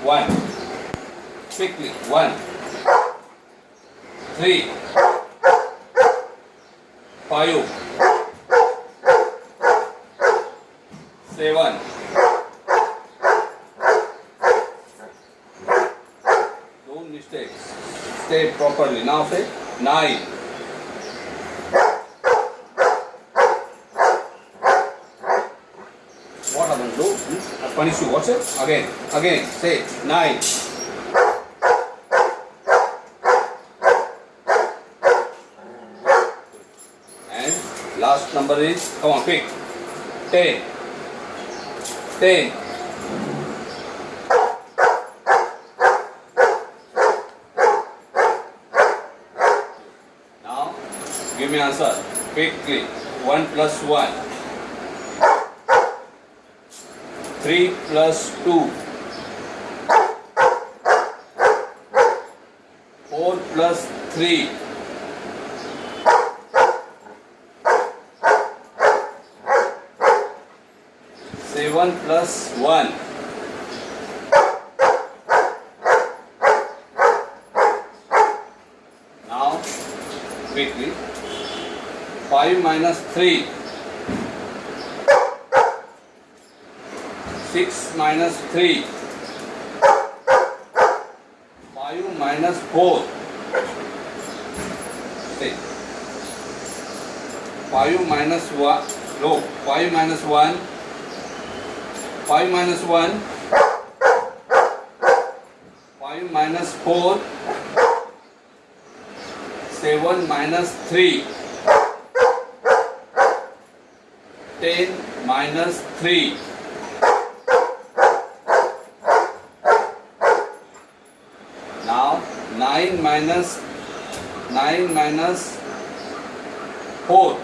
1. Quickly. 1, 3, 5, 7. Don't mistakes. Stay properly. Now say 9. What I'm going to do? I punish you. What's it? Again. Say 9. And last number is, come on, quick. 10. 10. Now, give me answer. Quickly. 1 plus 1. 3 plus 2. 4 plus 3. 7 plus 1. Now, quickly. 5 minus 3. 6 minus 3. 5 minus 4. Say. 5 minus 1. No, 5 minus 1. 5 minus 1. 5 minus 4. 7 minus 3. 10 minus 3. Now 9 minus 4.